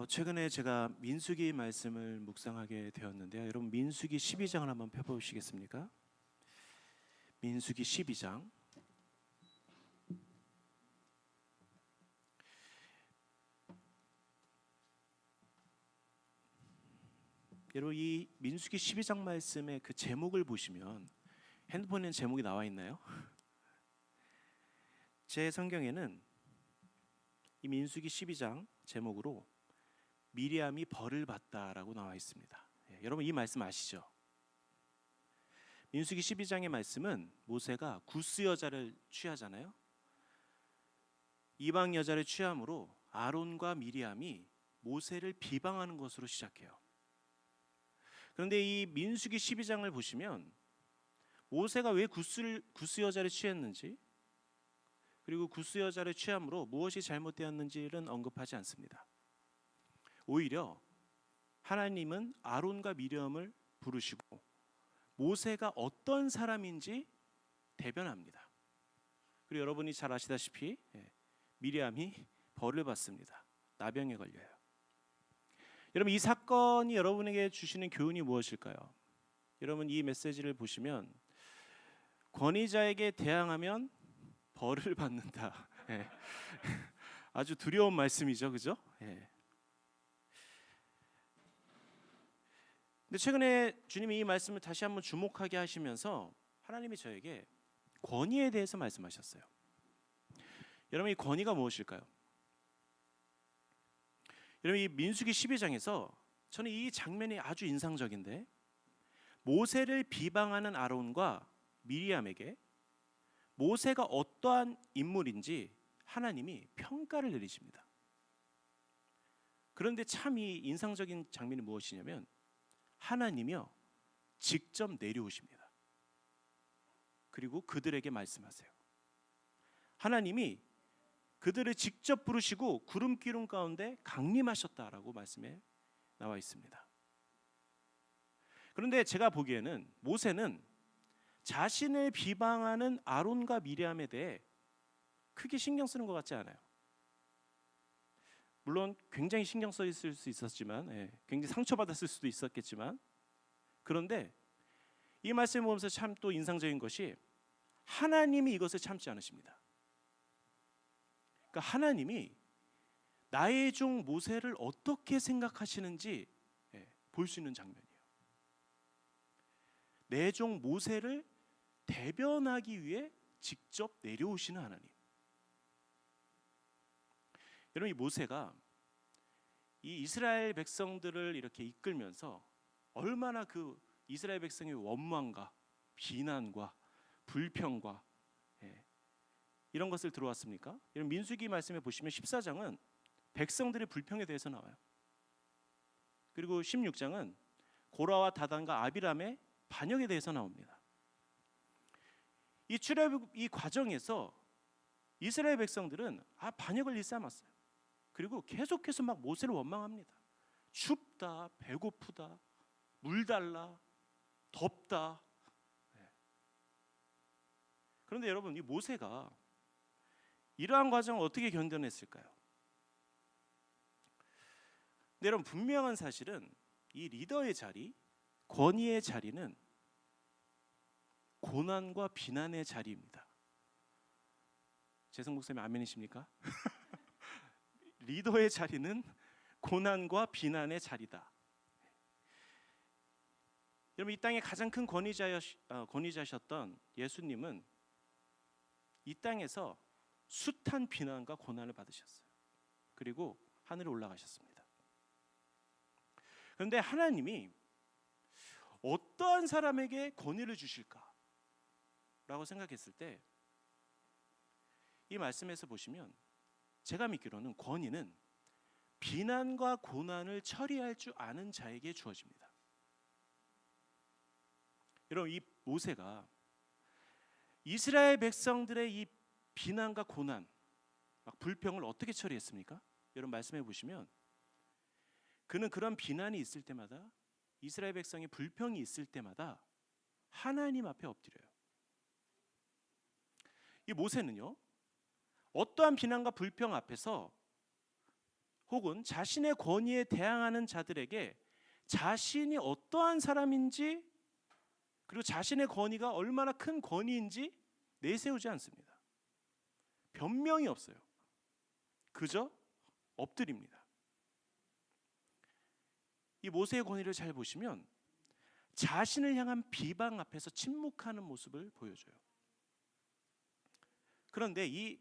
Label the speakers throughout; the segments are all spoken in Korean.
Speaker 1: 최근에 제가 민수기 말씀을 묵상하게 되었는데요. 여러분 민수기 12장을 한번 펴보시겠습니까? 민수기 12장. 여러분 이 민수기 12장 말씀의 그 제목을 보시면 핸드폰에 제목이 나와 있나요? 제 성경에는 이 민수기 12장 제목으로 미리암이 벌을 받다라고 나와 있습니다. 여러분 이 말씀 아시죠? 민수기 12장의 말씀은 모세가 구스 여자를 취하잖아요. 이방 여자를 취함으로 아론과 미리암이 모세를 비방하는 것으로 시작해요. 그런데 이 민수기 12장을 보시면 모세가 왜 구스 여자를 취했는지, 그리고 구스 여자를 취함으로 무엇이 잘못되었는지는 언급하지 않습니다. 오히려 하나님은 아론과 미리암을 부르시고 모세가 어떤 사람인지 대변합니다. 그리고 여러분이 잘 아시다시피 미리암이 벌을 받습니다. 나병에 걸려요. 여러분 이 사건이 여러분에게 주시는 교훈이 무엇일까요? 여러분 이 메시지를 보시면 권위자에게 대항하면 벌을 받는다. 아주 두려운 말씀이죠, 그죠? 근데 최근에 주님이 이 말씀을 다시 한번 주목하게 하시면서 하나님이 저에게 권위에 대해서 말씀하셨어요. 여러분 이 권위가 무엇일까요? 여러분 이 민수기 12장에서 저는 이 장면이 아주 인상적인데, 모세를 비방하는 아론과 미리암에게 모세가 어떠한 인물인지 하나님이 평가를 내리십니다. 그런데 참 이 인상적인 장면이 무엇이냐면 하나님이요 직접 내려오십니다. 그리고 그들에게 말씀하세요. 하나님이 그들을 직접 부르시고 구름 기둥 가운데 강림하셨다라고 말씀에 나와 있습니다. 그런데 제가 보기에는 모세는 자신을 비방하는 아론과 미리암에 대해 크게 신경 쓰는 것 같지 않아요. 물론 굉장히 신경 써 있을 수 있었지만, 굉장히 상처받았을 수도 있었겠지만, 그런데 이 말씀을 보면서 참 또 인상적인 것이 하나님이 이것을 참지 않으십니다. 그러니까 하나님이 나의 종 모세를 어떻게 생각하시는지 볼 수 있는 장면이에요. 내 종 모세를 대변하기 위해 직접 내려오시는 하나님. 여러분 이 모세가 이 이스라엘 백성들을 이렇게 이끌면서 얼마나 그 이스라엘 백성의 원망과 비난과 불평과 이런 것을 들어왔습니까? 여러분 민수기 말씀에 보시면 14장은 백성들의 불평에 대해서 나와요. 그리고 16장은 고라와 다단과 아비람의 반역에 대해서 나옵니다. 이 출애굽 이 과정에서 이스라엘 백성들은 반역을 일삼았어요. 그리고 계속해서 막 모세를 원망합니다. 춥다, 배고프다, 물 달라, 덥다. 그런데 여러분 이 모세가 이러한 과정을 어떻게 견뎌냈을까요? 근데 여러분 분명한 사실은 이 리더의 자리, 권위의 자리는 고난과 비난의 자리입니다. 재성 목사님 아멘이십니까? 리더의 자리는 고난과 비난의 자리다. 여러분 이 땅의 가장 큰 권위자셨던 예수님은 이 땅에서 숱한 비난과 고난을 받으셨어요. 그리고 하늘에 올라가셨습니다. 그런데 하나님이 어떠한 사람에게 권위를 주실까라고 생각했을 때 이 말씀에서 보시면 제가 믿기로는 권위는 비난과 고난을 처리할 줄 아는 자에게 주어집니다. 여러분 이 모세가 이스라엘 백성들의 이 비난과 고난, 막 불평을 어떻게 처리했습니까? 여러분 말씀해 보시면 그는 그런 비난이 있을 때마다, 이스라엘 백성의 불평이 있을 때마다 하나님 앞에 엎드려요. 이 모세는요 어떠한 비난과 불평 앞에서 혹은 자신의 권위에 대항하는 자들에게 자신이 어떠한 사람인지, 그리고 자신의 권위가 얼마나 큰 권위인지 내세우지 않습니다. 변명이 없어요. 그저 엎드립니다. 이 모세의 권위를 잘 보시면 자신을 향한 비방 앞에서 침묵하는 모습을 보여줘요. 그런데 이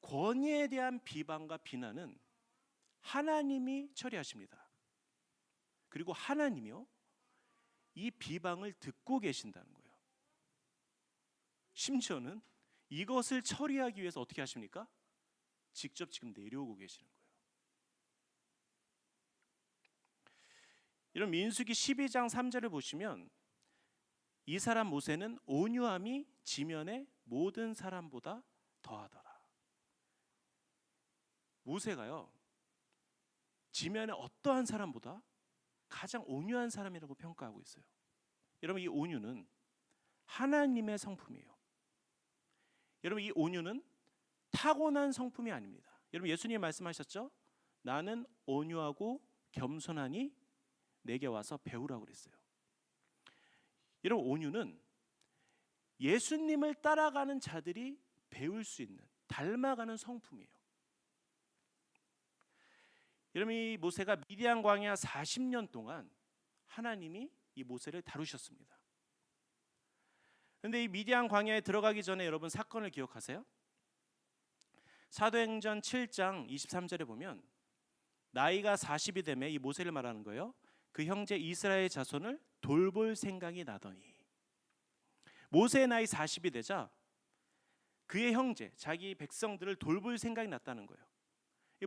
Speaker 1: 권위에 대한 비방과 비난은 하나님이 처리하십니다. 그리고 하나님이요, 이 비방을 듣고 계신다는 거예요. 심지어는 이것을 처리하기 위해서 어떻게 하십니까? 직접 지금 내려오고 계시는 거예요. 이런 민수기 12장 3절을 보시면 이 사람 모세는 온유함이 지면의 모든 사람보다 더하더라. 모세가요, 지면의 어떠한 사람보다 가장 온유한 사람이라고 평가하고 있어요. 여러분, 이 온유는 하나님의 성품이에요. 여러분, 이 온유는 타고난 성품이 아닙니다. 여러분, 예수님이 말씀하셨죠? 나는 온유하고 겸손하니 내게 와서 배우라고 그랬어요. 여러분, 온유는 예수님을 따라가는 자들이 배울 수 있는, 닮아가는 성품이에요. 여러분, 이 모세가 미디안 광야 40년 동안 하나님이 이 모세를 다루셨습니다. 그런데 이 미디안 광야에 들어가기 전에 여러분 사건을 기억하세요? 사도행전 7장 23절에 보면 나이가 40이 되매 이 모세를 말하는 거예요. 그 형제 이스라엘 자손을 돌볼 생각이 나더니, 모세의 나이 40이 되자 그의 형제, 자기 백성들을 돌볼 생각이 났다는 거예요.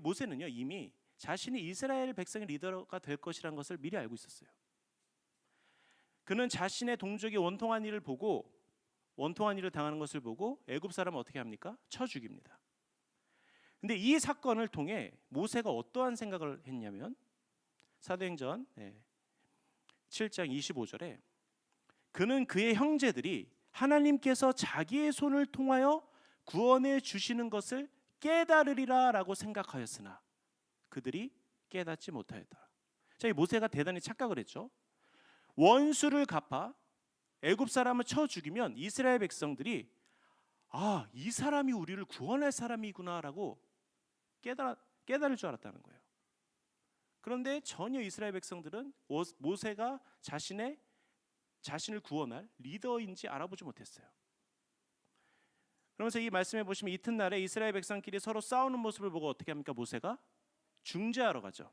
Speaker 1: 모세는요, 이미 자신이 이스라엘 백성의 리더가 될 것이라는 것을 미리 알고 있었어요. 그는 자신의 동족이 원통한 일을 당하는 것을 보고 애굽 사람은 어떻게 합니까? 쳐 죽입니다. 근데 이 사건을 통해 모세가 어떠한 생각을 했냐면 사도행전 7장 25절에 그는 그의 형제들이 하나님께서 자기의 손을 통하여 구원해 주시는 것을 깨달으리라 라고 생각하였으나 그들이 깨닫지 못하였다. 자, 이 모세가 대단히 착각을 했죠. 원수를 갚아 애굽 사람을 쳐 죽이면 이스라엘 백성들이 이 사람이 우리를 구원할 사람이구나라고 깨달을 줄 알았다는 거예요. 그런데 전혀 이스라엘 백성들은 모세가 자신을 구원할 리더인지 알아보지 못했어요. 그러면서 이 말씀에 보시면 이튿날에 이스라엘 백성끼리 서로 싸우는 모습을 보고 어떻게 합니까? 모세가 중재하러 가죠.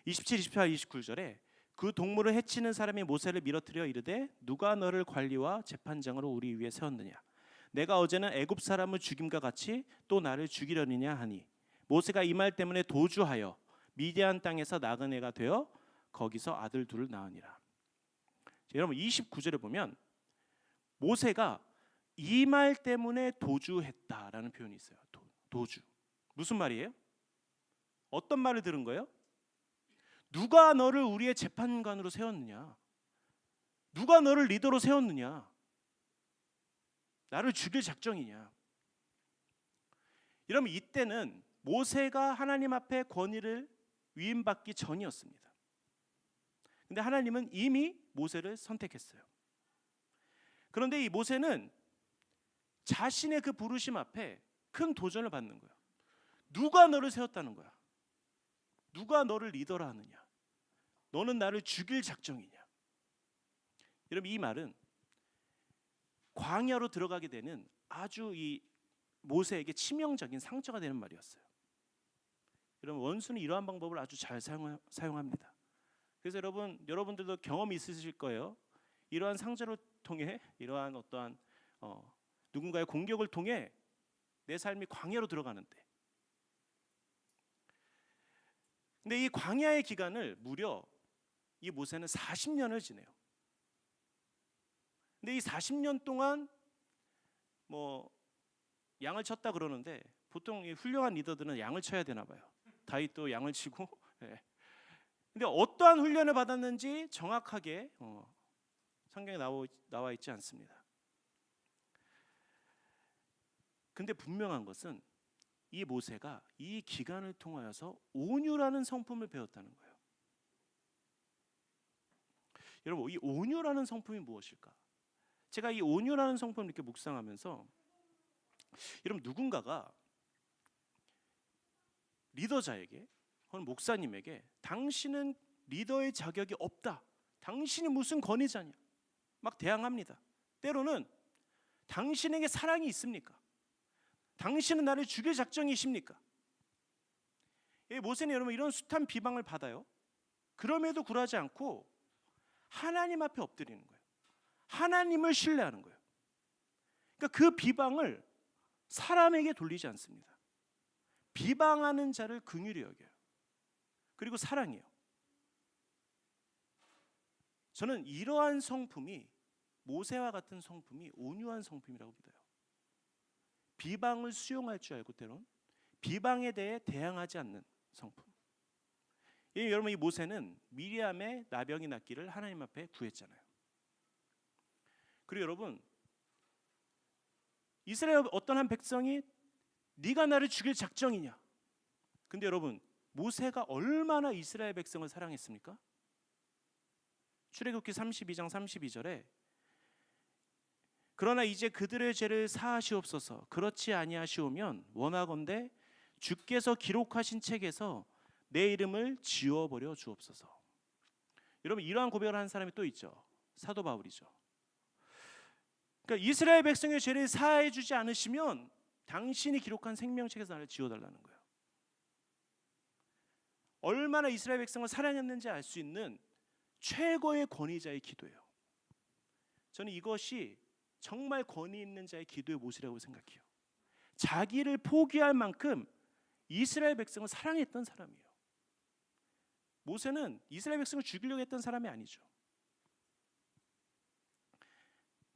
Speaker 1: 27, 28, 29절에 그 동물을 해치는 사람이 모세를 밀어뜨려 이르되 누가 너를 관리와 재판장으로 우리 위에 세웠느냐? 내가 어제는 애굽 사람을 죽임과 같이 또 나를 죽이려느냐 하니 모세가 이 말 때문에 도주하여 미디안 땅에서 나그네가 되어 거기서 아들 둘을 낳으니라. 여러분 29절에 보면 모세가 이 말 때문에 도주했다라는 표현이 있어요. 도주. 무슨 말이에요? 어떤 말을 들은 거예요? 누가 너를 우리의 재판관으로 세웠느냐? 누가 너를 리더로 세웠느냐? 나를 죽일 작정이냐? 여러분 이때는 모세가 하나님 앞에 권위를 위임받기 전이었습니다. 근데 하나님은 이미 모세를 선택했어요. 그런데 이 모세는 자신의 그 부르심 앞에 큰 도전을 받는 거예요. 누가 너를 세웠다는 거야? 누가 너를 리더로 하느냐? 너는 나를 죽일 작정이냐? 여러분 이 말은 광야로 들어가게 되는 아주 이 모세에게 치명적인 상처가 되는 말이었어요. 여러분 원수는 이러한 방법을 아주 잘 사용합니다. 그래서 여러분들도 경험이 있으실 거예요. 이러한 상처를 통해 이러한 어떠한 누군가의 공격을 통해 내 삶이 광야로 들어가는데, 근데 이 광야의 기간을 무려 이 모세는 40년을 지내요. 근데 이 40년 동안 양을 쳤다 그러는데 보통 이 훌륭한 리더들은 양을 쳐야 되나 봐요. 다윗도 양을 치고. 근데 어떠한 훈련을 받았는지 정확하게 성경에 나와 있지 않습니다. 근데 분명한 것은 이 모세가 이 기간을 통하여서 온유라는 성품을 배웠다는 거예요. 여러분, 이 온유라는 성품이 무엇일까? 제가 이 온유라는 성품을 이렇게 묵상하면서, 여러분, 누군가가 리더자에게 혹은 목사님에게 당신은 리더의 자격이 없다, 당신이 무슨 권위자냐 막 대항합니다. 때로는 당신에게 사랑이 있습니까? 당신은 나를 죽일 작정이십니까? 모세는 여러분 이런 숱한 비방을 받아요. 그럼에도 굴하지 않고 하나님 앞에 엎드리는 거예요. 하나님을 신뢰하는 거예요. 그러니까 그 비방을 사람에게 돌리지 않습니다. 비방하는 자를 긍휼히 여겨요. 그리고 사랑해요. 저는 이러한 성품이, 모세와 같은 성품이 온유한 성품이라고 믿어요. 비방을 수용할 줄 알고 때론 비방에 대해 대항하지 않는 성품. 여러분, 이 모세는 미리암의 나병이 낫기를 하나님 앞에 구했잖아요. 그리고 여러분, 이스라엘 어떤 한 백성이 네가 나를 죽일 작정이냐? 근데 여러분, 모세가 얼마나 이스라엘 백성을 사랑했습니까? 출애굽기 32장 32절에 그러나 이제 그들의 죄를 사하시옵소서. 그렇지 아니하시오면 원하건대 주께서 기록하신 책에서 내 이름을 지워버려 주옵소서. 여러분, 이러한 고백을 하는 사람이 또 있죠. 사도 바울이죠. 그러니까 이스라엘 백성의 죄를 사해 주지 않으시면 당신이 기록한 생명책에서 나를 지워달라는 거예요. 얼마나 이스라엘 백성을 사랑했는지 알 수 있는 최고의 권위자의 기도예요. 저는 이것이 정말 권위 있는 자의 기도의 모습이라고 생각해요. 자기를 포기할 만큼 이스라엘 백성을 사랑했던 사람이에요. 모세는 이스라엘 백성을 죽이려고 했던 사람이 아니죠.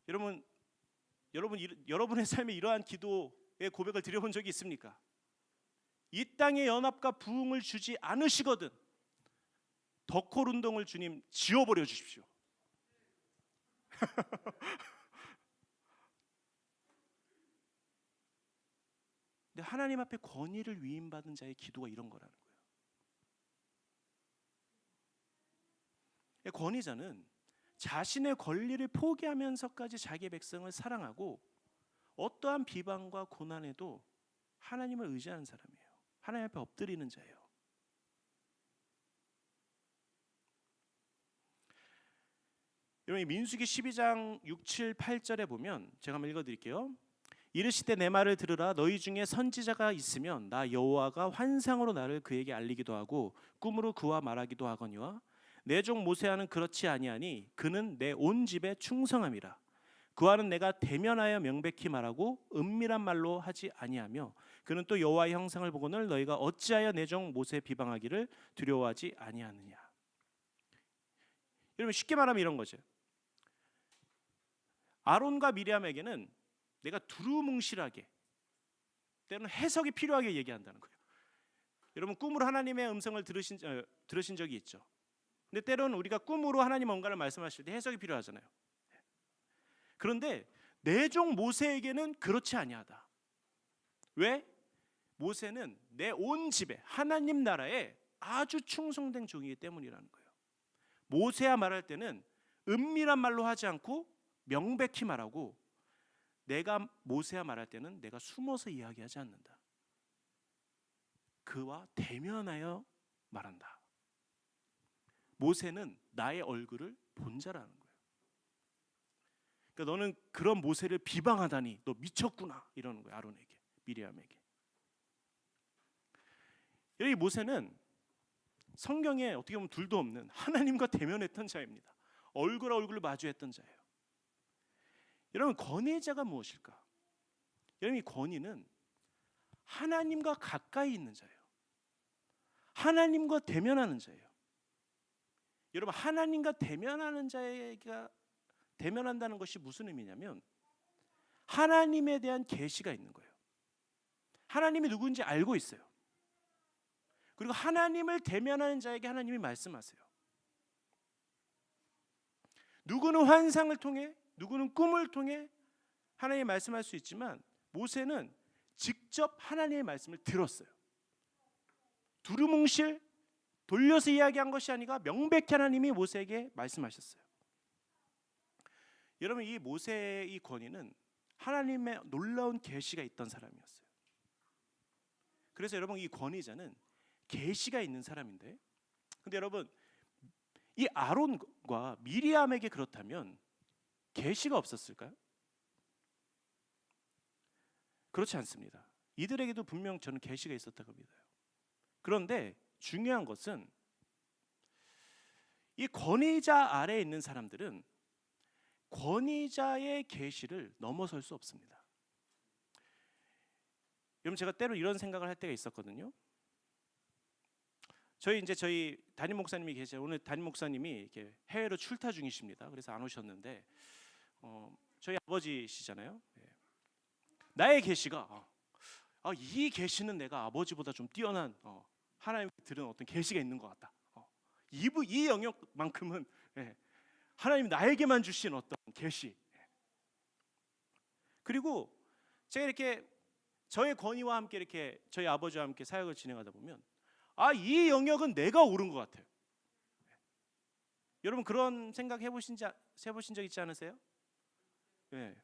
Speaker 1: 여러분의 삶에 이러한 기도의 고백을 드려본 적이 있습니까? 이 땅의 연합과 부흥을 주지 않으시거든 덕홀 운동을 주님 지워버려 주십시오. 근데 하나님 앞에 권위를 위임받은 자의 기도가 이런 거라는 거예요. 권위자는 자신의 권리를 포기하면서까지 자기의 백성을 사랑하고 어떠한 비방과 고난에도 하나님을 의지하는 사람이에요. 하나님 앞에 엎드리는 자예요. 여러분, 민수기 12장 6, 7, 8절에 보면 제가 한번 읽어드릴게요. 이르시되 내 말을 들으라. 너희 중에 선지자가 있으면 나 여호와가 환상으로 나를 그에게 알리기도 하고 꿈으로 그와 말하기도 하거니와 내 종 모세와는 그렇지 아니하니 그는 내 온 집에 충성함이라. 그와는 내가 대면하여 명백히 말하고 은밀한 말로 하지 아니하며 그는 또 여호와의 형상을 보거늘 너희가 어찌하여 내 종 모세 비방하기를 두려워하지 아니하느냐. 여러분, 쉽게 말하면 이런 거죠. 아론과 미리암에게는 내가 두루뭉실하게, 때로는 해석이 필요하게 얘기한다는 거예요. 여러분, 꿈으로 하나님의 음성을 들으신 적이 있죠. 근데 때로는 우리가 꿈으로 하나님 뭔가를 말씀하실 때 해석이 필요하잖아요. 그런데 내 종 모세에게는 그렇지 아니하다. 왜? 모세는 내 온 집에 하나님 나라에 아주 충성된 종이기 때문이라는 거예요. 모세야 말할 때는 은밀한 말로 하지 않고 명백히 말하고, 내가 모세야 말할 때는 내가 숨어서 이야기하지 않는다. 그와 대면하여 말한다. 모세는 나의 얼굴을 본 자라는 거예요. 그러니까 너는 그런 모세를 비방하다니 너 미쳤구나 이러는 거예요. 아론에게, 미리암에게. 이 모세는 성경에 어떻게 보면 둘도 없는 하나님과 대면했던 자입니다. 얼굴과 얼굴을 마주했던 자예요. 여러분, 권위자가 무엇일까? 여러분, 이 권위는 하나님과 가까이 있는 자예요. 하나님과 대면하는 자예요. 여러분, 하나님과 대면하는 자가 대면한다는 것이 무슨 의미냐면 하나님에 대한 계시가 있는 거예요. 하나님이 누구인지 알고 있어요. 그리고 하나님을 대면하는 자에게 하나님이 말씀하세요. 누구는 환상을 통해, 누구는 꿈을 통해 하나님이 말씀할 수 있지만 모세는 직접 하나님의 말씀을 들었어요. 두루뭉실 돌려서 이야기한 것이 아니라 명백히 하나님이 모세에게 말씀하셨어요. 여러분, 이 모세의 이 권위는 하나님의 놀라운 계시가 있던 사람이었어요. 그래서 여러분, 이 권위자는 계시가 있는 사람인데, 근데 여러분, 이 아론과 미리암에게 그렇다면 계시가 없었을까요? 그렇지 않습니다. 이들에게도 분명 저는 계시가 있었다고 믿어요. 그런데 중요한 것은 이 권위자 아래에 있는 사람들은 권위자의 계시를 넘어설 수 없습니다. 여러분, 제가 때로 이런 생각을 할 때가 있었거든요. 저희 담임 목사님이 계세요. 오늘 담임 목사님이 이렇게 해외로 출타 중이십니다. 그래서 안 오셨는데 저희 아버지시잖아요. 나의 계시가 이 계시는 내가 아버지보다 좀 뛰어난 하나님이 들은 어떤 계시가 있는 것 같다. 이 영역만큼은 하나님이 나에게만 주신 어떤 계시. 그리고 제가 이렇게 저의 권위와 함께 이렇게 저희 아버지와 함께 사역을 진행하다 보면 이 영역은 내가 옳은 것 같아요. 여러분, 그런 생각 해보신 적 있지 않으세요? 네.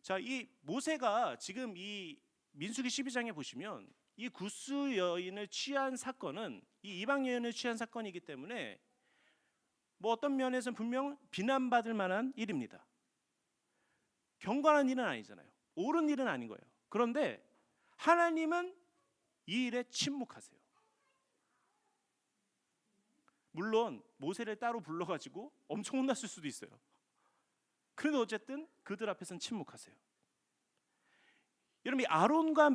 Speaker 1: 자, 이 모세가 지금 이 민수기 12장에 보시면 이 구스 여인을 취한 사건은 이 이방 여인을 취한 사건이기 때문에 뭐 어떤 면에서는 분명 비난받을 만한 일입니다. 경건한 일은 아니잖아요. 옳은 일은 아닌 거예요. 그런데 하나님은 이 일에 침묵하세요. 물론 모세를 따로 불러가지고 엄청 혼났을 수도 있어요. 그래도 어쨌든 그들 앞에서는 침묵하세요. 여러분, 이 아론과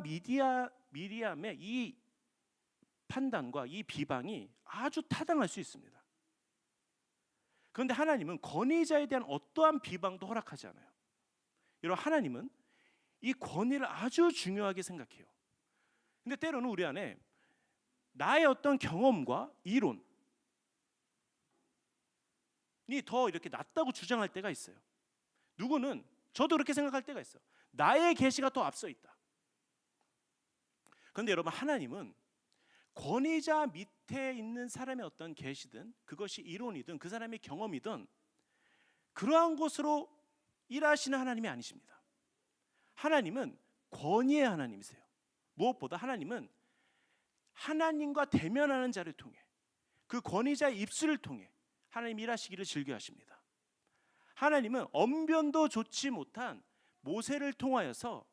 Speaker 1: 미리암의 이 판단과 이 비방이 아주 타당할 수 있습니다. 그런데 하나님은 권위자에 대한 어떠한 비방도 허락하지 않아요. 여러분, 하나님은 이 권위를 아주 중요하게 생각해요. 근데 때로는 우리 안에 나의 어떤 경험과 이론이 더 이렇게 낫다고 주장할 때가 있어요. 누구는 저도 그렇게 생각할 때가 있어요. 나의 계시가 더 앞서 있다. 그런데 여러분, 하나님은 권위자 밑에 있는 사람의 어떤 계시든 그것이 이론이든 그 사람의 경험이든 그러한 것으로 일하시는 하나님이 아니십니다. 하나님은 권위의 하나님이세요. 무엇보다 하나님은 하나님과 대면하는 자를 통해 그 권위자의 입술을 통해 하나님 일하시기를 즐겨하십니다. 하나님은 언변도 좋지 못한 모세를 통하여서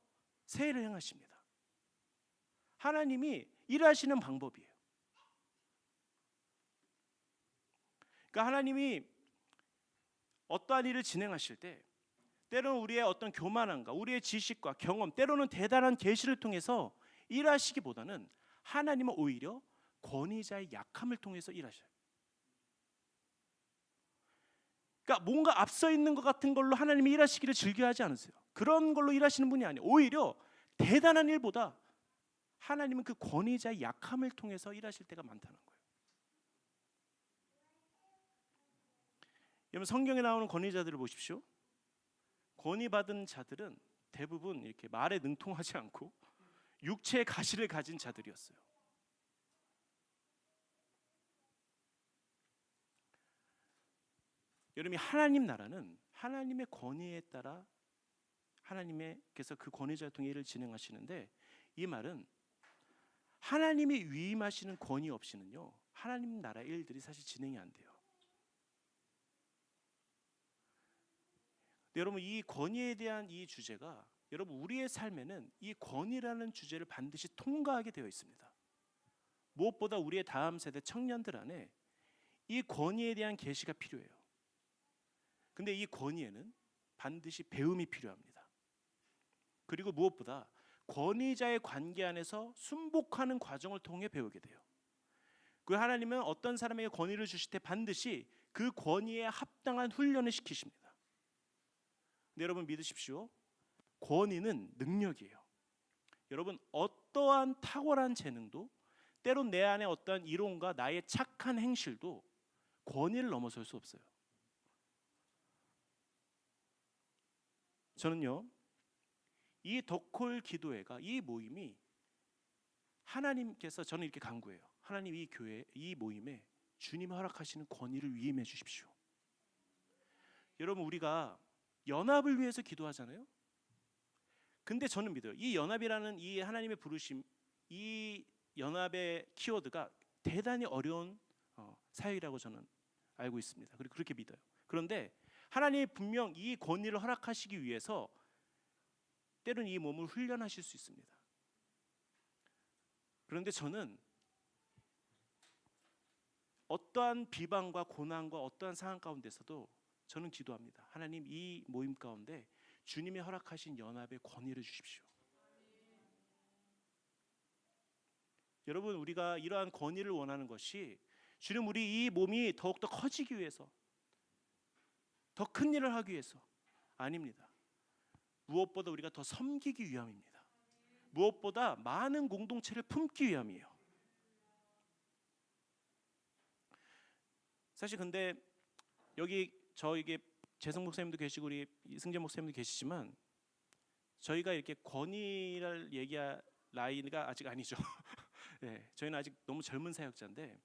Speaker 1: 세일을 행하십니다. 하나님이 일하시는 방법이에요. 그러니까 하나님이 어떠한 일을 진행하실 때 때로는 우리의 어떤 교만함과 우리의 지식과 경험, 때로는 대단한 계시를 통해서 일하시기보다는 하나님은 오히려 권위자의 약함을 통해서 일하셔요. 그러니까 뭔가 앞서 있는 것 같은 걸로 하나님이 일하시기를 즐겨하지 않으세요. 그런 걸로 일하시는 분이 아니에요. 오히려 대단한 일보다 하나님은 그 권위자의 약함을 통해서 일하실 때가 많다는 거예요. 여러분, 성경에 나오는 권위자들을 보십시오. 권위받은 자들은 대부분 이렇게 말에 능통하지 않고 육체의 가시를 가진 자들이었어요. 여러분이 하나님 나라는 하나님의 권위에 따라 하나님께서 그 권위자를 통해 일을 진행하시는데, 이 말은 하나님이 위임하시는 권위 없이는요 하나님 나라 일들이 사실 진행이 안 돼요. 여러분, 이 권위에 대한 이 주제가 여러분 우리의 삶에는 이 권위라는 주제를 반드시 통과하게 되어 있습니다. 무엇보다 우리의 다음 세대 청년들 안에 이 권위에 대한 계시가 필요해요. 근데 이 권위에는 반드시 배움이 필요합니다. 그리고 무엇보다 권위자의 관계 안에서 순복하는 과정을 통해 배우게 돼요. 그 하나님은 어떤 사람에게 권위를 주실 때 반드시 그 권위에 합당한 훈련을 시키십니다. 근데 여러분 믿으십시오. 권위는 능력이에요. 여러분, 어떠한 탁월한 재능도 때론 내 안에 어떠한 이론과 나의 착한 행실도 권위를 넘어설 수 없어요. 저는요 이 덕홀 기도회가, 이 모임이 하나님께서, 저는 이렇게 간구해요. 하나님, 이 교회, 이 모임에 주님이 허락하시는 권위를 위임해 주십시오. 여러분, 우리가 연합을 위해서 기도하잖아요. 근데 저는 믿어요. 이 연합이라는 이 하나님의 부르심, 이 연합의 키워드가 대단히 어려운 사역이라고 저는 알고 있습니다. 그리고 그렇게 믿어요. 그런데 하나님이 분명 이 권위를 허락하시기 위해서 때로는 이 몸을 훈련하실 수 있습니다. 그런데 저는 어떠한 비방과 고난과 어떠한 상황 가운데서도 저는 기도합니다. 하나님, 이 모임 가운데 주님이 허락하신 연합의 권위를 주십시오. 여러분, 우리가 이러한 권위를 원하는 것이 주님, 우리 이 몸이 더욱더 커지기 위해서, 더 큰 일을 하기 위해서 아닙니다. 무엇보다 우리가 더 섬기기 위함입니다. 무엇보다 많은 공동체를 품기 위함이에요. 사실 근데 여기 저에게 재성 목사님도 계시고 우리 이승재 목사님도 계시지만 저희가 이렇게 권위를 얘기할 나이가 아직 아니죠. 네, 저희는 아직 너무 젊은 사역자인데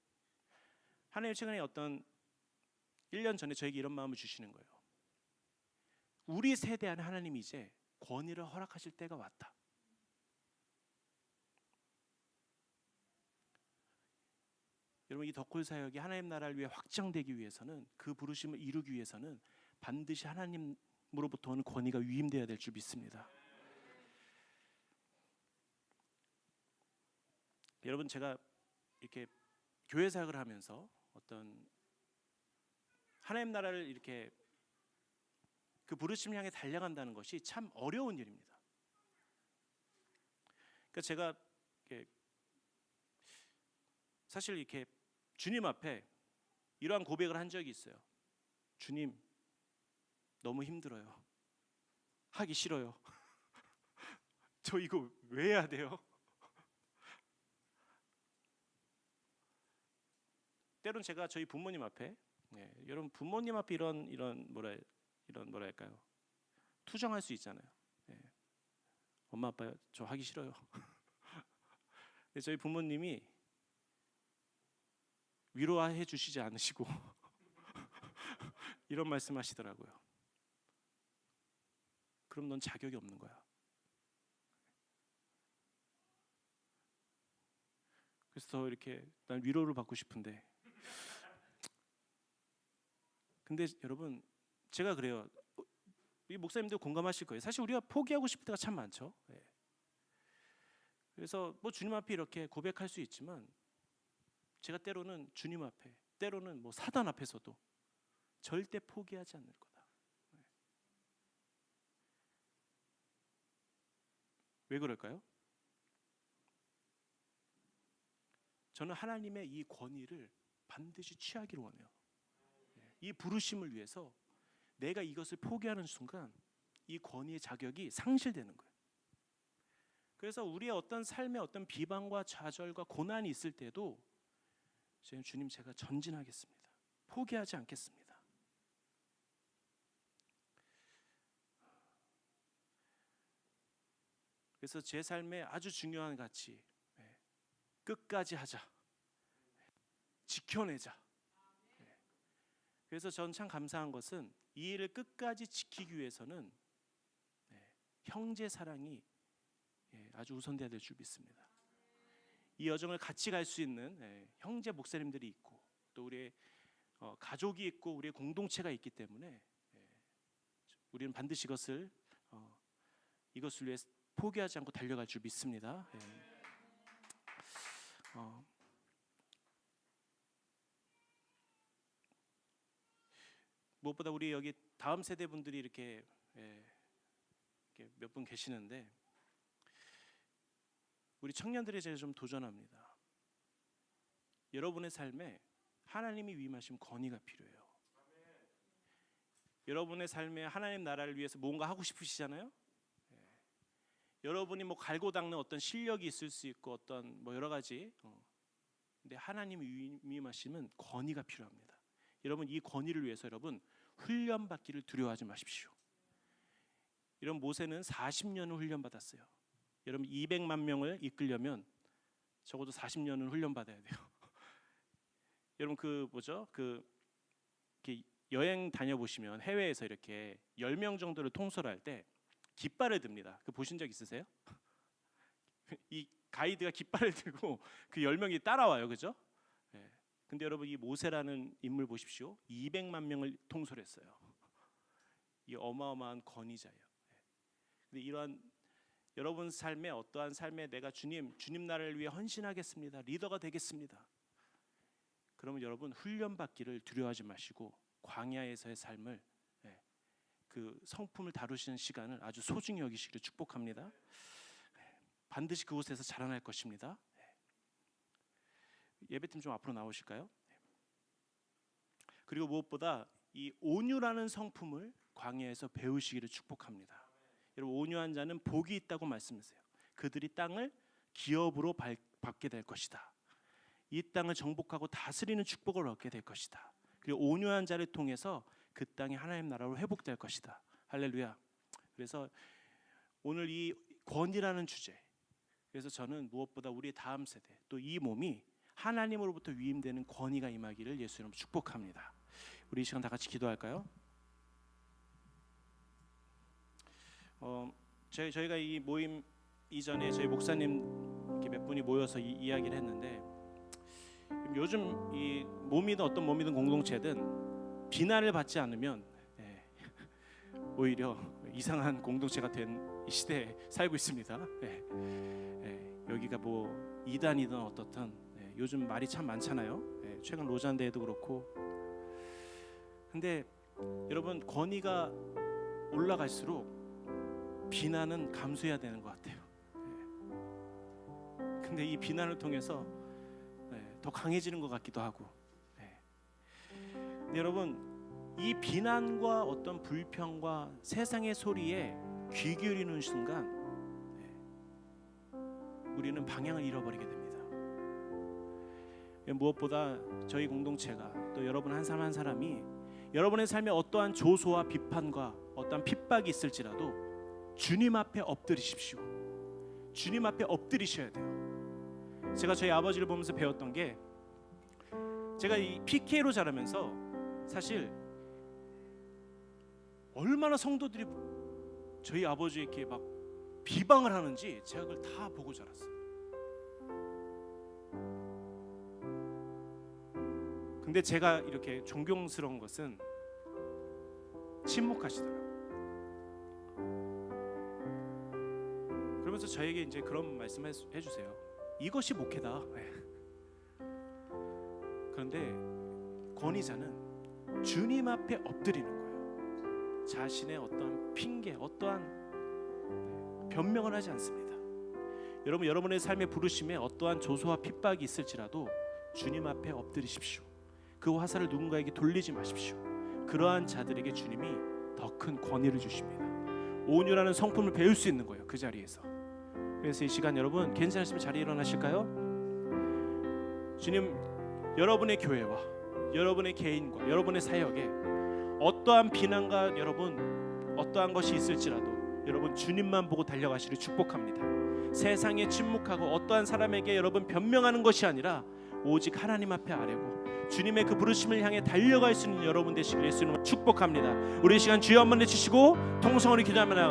Speaker 1: 하나님 최근에 어떤 1년 전에 저에게 이런 마음을 주시는 거예요. 우리 세대 안에 하나님이 이제 권위를 허락하실 때가 왔다. 여러분, 이 덕골 사역이 하나님 나라를 위해 확장되기 위해서는, 그 부르심을 이루기 위해서는 반드시 하나님으로부터 오는 권위가 위임되어야 될 줄 믿습니다. 여러분, 제가 이렇게 교회 사역을 하면서 어떤 하나님 나라를 이렇게 그 부르심을 향해 달려간다는 것이 참 어려운 일입니다. 그러니까 제가 사실 이렇게 주님 앞에 이러한 고백을 한 적이 있어요. 주님, 너무 힘들어요. 하기 싫어요. 저 이거 왜 해야 돼요? 때론 제가 저희 부모님 앞에, 여러분 부모님 앞에 이런 뭐랄까요? 투정할 수 있잖아요. 엄마 아빠 저 하기 싫어요. 근데 저희 부모님이 위로해 주시지 않으시고 이런 말씀하시더라고요. 그럼 넌 자격이 없는 거야. 그래서 더 이렇게 난 위로를 받고 싶은데, 근데 여러분, 제가 그래요. 이 목사님들 공감하실 거예요. 사실 우리가 포기하고 싶을 때가 참 많죠. 그래서 뭐 주님 앞에 이렇게 고백할 수 있지만 제가 때로는 주님 앞에, 때로는 뭐 사단 앞에서도 절대 포기하지 않을 거다. 왜 그럴까요? 저는 하나님의 이 권위를 반드시 취하기를 원해요. 이 부르심을 위해서 내가 이것을 포기하는 순간 이 권위의 자격이 상실되는 거예요. 그래서 우리의 어떤 삶의 어떤 비방과 좌절과 고난이 있을 때도 주님, 제가 전진하겠습니다. 포기하지 않겠습니다. 그래서 제 삶의 아주 중요한 가치, 끝까지 하자, 지켜내자. 그래서 전 참 감사한 것은 이 일을 끝까지 지키기 위해서는 형제 사랑이 아주 우선돼야 될 줄 믿습니다. 이 여정을 같이 갈 수 있는 형제 목사님들이 있고 또 우리의 가족이 있고 우리의 공동체가 있기 때문에 우리는 반드시 이것을 위해 포기하지 않고 달려갈 줄 믿습니다. 무엇보다 우리 여기 다음 세대 분들이 이렇게 몇 분 계시는데 우리 청년들이 제가 좀 도전합니다. 여러분의 삶에 하나님이 위임하신 권위가 필요해요. 여러분의 삶에 하나님 나라를 위해서 뭔가 하고 싶으시잖아요. 여러분이 뭐 갈고 닦는 어떤 실력이 있을 수 있고 어떤 뭐 여러 가지, 근데 하나님이 위임하시면 권위가 필요합니다. 여러분, 이 권위를 위해서 여러분 훈련받기를 두려워하지 마십시오. 이런 모세는 40년을 훈련받았어요. 여러분 200만 명을 이끌려면 적어도 40년은 훈련받아야 돼요. 여러분 이렇게 여행 다녀보시면 해외에서 이렇게 10명 정도를 통솔할 때 깃발을 듭니다. 그 보신 적 있으세요? 이 가이드가 깃발을 들고 그 10명이 따라와요. 그죠? 네. 근데 여러분 이 모세라는 인물 보십시오. 200만 명을 통솔했어요. 이 어마어마한 권위자예요. 근데 이러한 여러분 삶에 어떠한 삶에 내가 주님 나를 위해 헌신하겠습니다. 리더가 되겠습니다. 그러면 여러분 훈련받기를 두려워하지 마시고 광야에서의 삶을 그 성품을 다루시는 시간을 아주 소중히 여기시기를 축복합니다. 반드시 그곳에서 자라날 것입니다. 예배팀 좀 앞으로 나오실까요? 그리고 무엇보다 이 온유라는 성품을 광야에서 배우시기를 축복합니다. 여러분 온유한 자는 복이 있다고 말씀하세요. 그들이 땅을 기업으로 받게 될 것이다. 이 땅을 정복하고 다스리는 축복을 얻게 될 것이다. 그리고 온유한 자를 통해서 그 땅이 하나님 나라로 회복될 것이다. 할렐루야. 그래서 오늘 이 권위라는 주제, 그래서 저는 무엇보다 우리의 다음 세대 또 이 몸이 하나님으로부터 위임되는 권위가 임하기를 예수 이름으로 축복합니다. 우리 이 시간 다 같이 기도할까요? 저희가 이 모임 이전에 저희 목사님 이렇게 몇 분이 모여서 이야기를 했는데, 요즘 이 몸이든 어떤 몸이든 공동체든 비난을 받지 않으면 오히려 이상한 공동체가 된 이 시대에 살고 있습니다. 여기가 뭐 이단이든 어떻든 요즘 말이 참 많잖아요. 최근 로잔 대회도 그렇고. 근데 여러분 권위가 올라갈수록 비난은 감수해야 되는 것 같아요. 근데 이 비난을 통해서 더 강해지는 것 같기도 하고. 근데 여러분 이 비난과 어떤 불평과 세상의 소리에 귀 기울이는 순간 우리는 방향을 잃어버리게 됩니다. 무엇보다 저희 공동체가 또 여러분 한 사람 한 사람이 여러분의 삶에 어떠한 조소와 비판과 어떠한 핍박이 있을지라도 주님 앞에 엎드리십시오. 주님 앞에 엎드리셔야 돼요. 제가 저희 아버지를 보면서 배웠던 게, 제가 이 PK로 자라면서 사실 얼마나 성도들이 저희 아버지에게 막 비방을 하는지 제가 그걸 다 보고 자랐어요. 근데 제가 이렇게 존경스러운 것은 침묵하시더라고요. 그러면서 저에게 이제 그런 말씀 해주세요. 이것이 목회다. 그런데 권위자는 주님 앞에 엎드리는 거예요. 자신의 어떠한 핑계, 어떠한 변명을 하지 않습니다. 여러분, 여러분의 삶의 부르심에 어떠한 조소와 핍박이 있을지라도 주님 앞에 엎드리십시오. 그 화살을 누군가에게 돌리지 마십시오. 그러한 자들에게 주님이 더 큰 권위를 주십니다. 온유라는 성품을 배울 수 있는 거예요, 그 자리에서. 그래서 이 시간 여러분 괜찮으시면 자리에 일어나실까요? 주님, 여러분의 교회와 여러분의 개인과 여러분의 사역에 어떠한 비난과 여러분 어떠한 것이 있을지라도 여러분 주님만 보고 달려가시를 축복합니다. 세상에 침묵하고 어떠한 사람에게 여러분 변명하는 것이 아니라 오직 하나님 앞에 아뢰고 주님의 그 부르심을 향해 달려갈 수 있는 여러분 되시기를 예수님으로 축복합니다. 우리 이 시간 주여 한번 외치시고 통성으로 기도하며 나아갑니다.